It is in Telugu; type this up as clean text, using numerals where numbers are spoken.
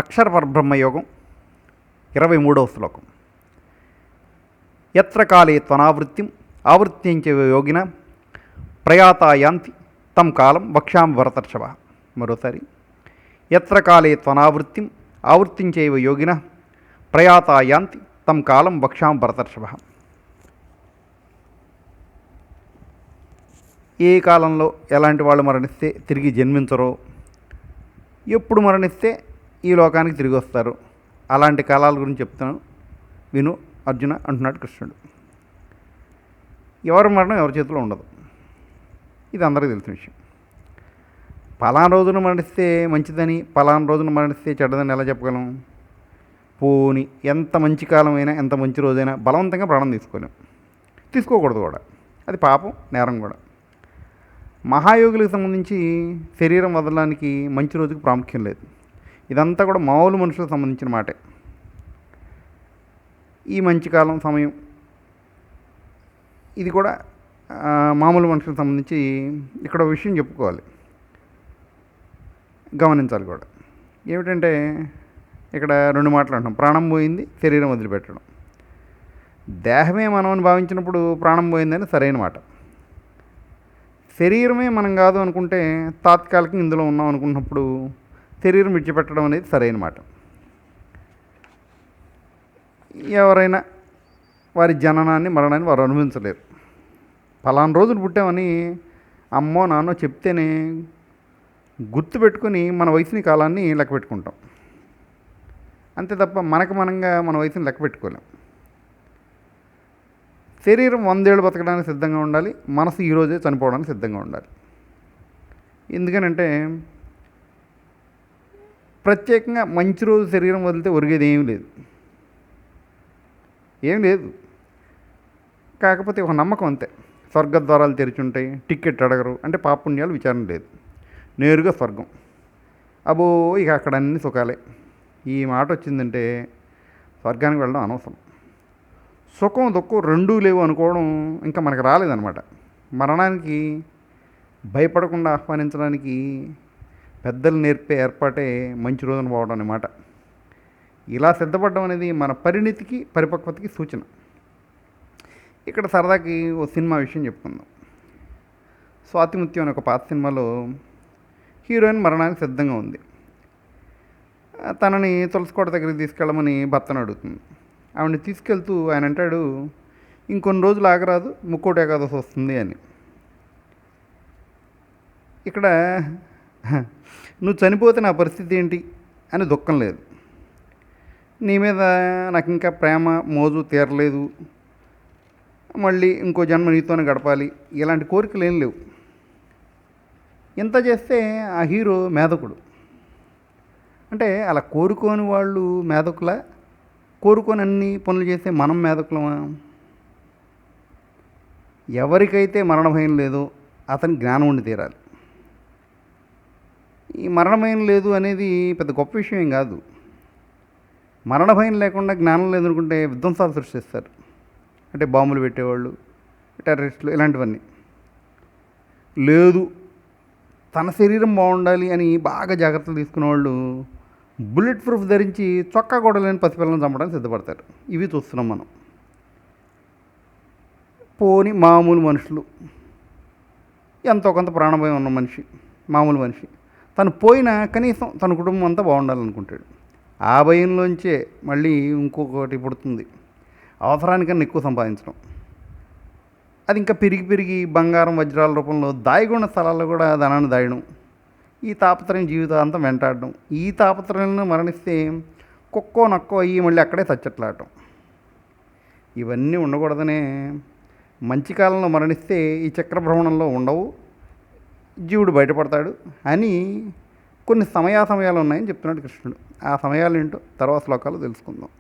అక్షర పరబ్రహ్మయోగం 23వ శ్లోకం. ఎత్ర కాలే త్వనావృత్తిం ఆవృత్తించ యోగిన ప్రయాతా యాంతి తం కాలం వక్ష్యాం భరతర్షభ. మరోసారి, ఎత్ర కాలే త్వనావృత్తిం ఆవృత్తించైవ యోగిన ప్రయాతా యాంతి తం కాలం వక్ష్యాం భరతర్షభ. ఏ కాలంలో ఎలాంటి వాళ్ళు మరణిస్తే తిరిగి జన్మించరో, ఎప్పుడు మరణిస్తే ఈ లోకానికి తిరిగి వస్తారు, అలాంటి కాలాల గురించి చెప్తాను విను అర్జున అంటున్నాడు కృష్ణుడు. ఎవరి మరణం ఎవరి చేతిలో ఉండదు, ఇది అందరికీ తెలిసిన విషయం. పలానా రోజున మరణిస్తే మంచిదని, పలానా రోజున మరణిస్తే చెడ్డదని ఎలా చెప్పగలం? పోని ఎంత మంచి కాలమైనా, ఎంత మంచి రోజైనా బలవంతంగా ప్రాణం తీసుకోకూడదు కూడా. అది పాపం, నేరం కూడా. మహాయోగులకు సంబంధించి శరీరం వదలడానికి మంచి రోజుకి ప్రాముఖ్యం లేదు. ఇదంతా కూడా మామూలు మనుషులకు సంబంధించిన మాటే. ఈ మంచి కాలం సమయం ఇది కూడా మామూలు మనుషులకు సంబంధించి ఇక్కడ విషయం చెప్పుకోవాలి, గమనించాలి కూడా. ఏమిటంటే ఇక్కడ రెండు మాటలు అంటాం. ప్రాణం పోయింది, శరీరం వదిలిపెట్టడం. దేహమే మనం అని భావించినప్పుడు ప్రాణం పోయిందని సరైన మాట. శరీరమే మనం కాదు అనుకుంటే, తాత్కాలికంగా ఇందులో ఉన్నాం అనుకున్నప్పుడు శరీరం విడిచిపెట్టడం అనేది సరైన మాట. ఎవరైనా వారి జననాన్ని మరణాన్ని వారు అనుభవించలేరు. ఫలానా రోజులు పుట్టామని అమ్మో నాన్నో చెప్తేనే గుర్తుపెట్టుకొని మన వయసుని కాలాన్ని లెక్క పెట్టుకుంటాం. అంతే తప్ప మనంగా మన వయసుని లెక్క పెట్టుకోలేం. శరీరం 100 ఏళ్ళు బతకడానికి సిద్ధంగా ఉండాలి, మనసు ఈరోజే చనిపోవడానికి సిద్ధంగా ఉండాలి. ఎందుకనంటే ప్రత్యేకంగా మంచి రోజు శరీరం వదిలితే ఒరిగేది ఏం లేదు. కాకపోతే ఒక నమ్మకం అంతే. స్వర్గద్వారాలు తెరిచుంటాయి, టికెట్ అడగరు, అంటే పాపుణ్యాలు విచారణ లేదు, నేరుగా స్వర్గం. అబ్బో ఇక అక్కడ అన్ని సుఖాలే. ఈ మాట వచ్చిందంటే స్వర్గానికి వెళ్ళడం అనవసరం. సుఖం దుఃఖం రెండూ లేవు అనుకోవడం ఇంకా మనకు రాలేదన్నమాట. మరణానికి భయపడకుండా ఆహ్వానించడానికి పెద్దలు నేర్పే ఏర్పాటే మంచి రోజున పోవడం అన్నమాట. ఇలా సిద్ధపడడం అనేది మన పరిణితికి, పరిపక్వతకి సూచన. ఇక్కడ సరదాకి ఓ సినిమా విషయం చెప్పుకుందాం. స్వాతిముత్యం అనే ఒక పాత సినిమాలో హీరోయిన్ మరణానికి సిద్ధంగా ఉంది. తనని తులసికోట దగ్గరికి తీసుకెళ్ళమని భర్తను అడుగుతుంది. ఆవిడని తీసుకెళ్తూ ఆయన అంటాడు, ఇంకొన్ని రోజులు ఆగరాదు, ముక్కోటి ఏకాదశి వస్తుంది అని. ఇక్కడ నువ్వు చనిపోతే నా పరిస్థితి ఏంటి అని దుఃఖం లేదు, నీ మీద నాకు ఇంకా ప్రేమ మోజు తీరలేదు, మళ్ళీ ఇంకో జన్మ నీతోనే గడపాలి, ఇలాంటి కోరికలు ఏం లేవు. ఇంత చేస్తే ఆ హీరో మేధకుడు. అంటే అలా కోరుకోని వాళ్ళు మేధకులా, కోరుకొని అన్ని పనులు చేస్తే మనం మేధకులమా? ఎవరికైతే మరణ భయం లేదో అతని జ్ఞానం ఉండి తీరాలి. ఈ మరణ భయం లేదు అనేది పెద్ద గొప్ప విషయం ఏం కాదు. మరణ భయం లేకుండా జ్ఞానం లేదనుకుంటే విధ్వంసాలు సృష్టిస్తారు. అంటే బాంబులు పెట్టేవాళ్ళు, టెర్రరిస్టులు, ఇలాంటివన్నీ. లేదు, తన శరీరం బాగుండాలి అని బాగా జాగ్రత్తలు తీసుకునేవాళ్ళు బుల్లెట్ ప్రూఫ్ ధరించి చొక్కా కూడా లేని పసిపిల్లలను చంపడానికి సిద్ధపడతారు. ఇవి చూస్తున్నాం మనం. పోని మామూలు మనుషులు, ఎంతో కొంత ప్రాణభయం ఉన్న మనిషి, మామూలు మనిషి, తను పోయినా కనీసం తన కుటుంబం అంతా బాగుండాలనుకుంటాడు. ఆ భయంలోంచే మళ్ళీ ఇంకొకటి పుడుతుంది, అవసరానికన్నా ఎక్కువ సంపాదించడం. అది ఇంకా పెరిగి బంగారం వజ్రాల రూపంలో దాయగున్న స్థలాల్లో కూడా ధనాన్ని దాయడం. ఈ తాపత్రయం జీవితాంతం వెంటాడడం. ఈ తాపత్రయాలను మరణిస్తే కుక్కో నక్కో అయ్యి మళ్ళీ అక్కడే చచ్చట్లాడటం. ఇవన్నీ ఉండకూడదనే మంచి కాలంలో మరణిస్తే ఈ చక్రభ్రమణంలో ఉండవు, జీవుడు బయటపడతాడు అని కొన్ని సమయాలు ఉన్నాయని చెప్తున్నాడు కృష్ణుడు. ఆ సమయాలు ఏంటో తర్వాత శ్లోకాలు తెలుసుకుందాం.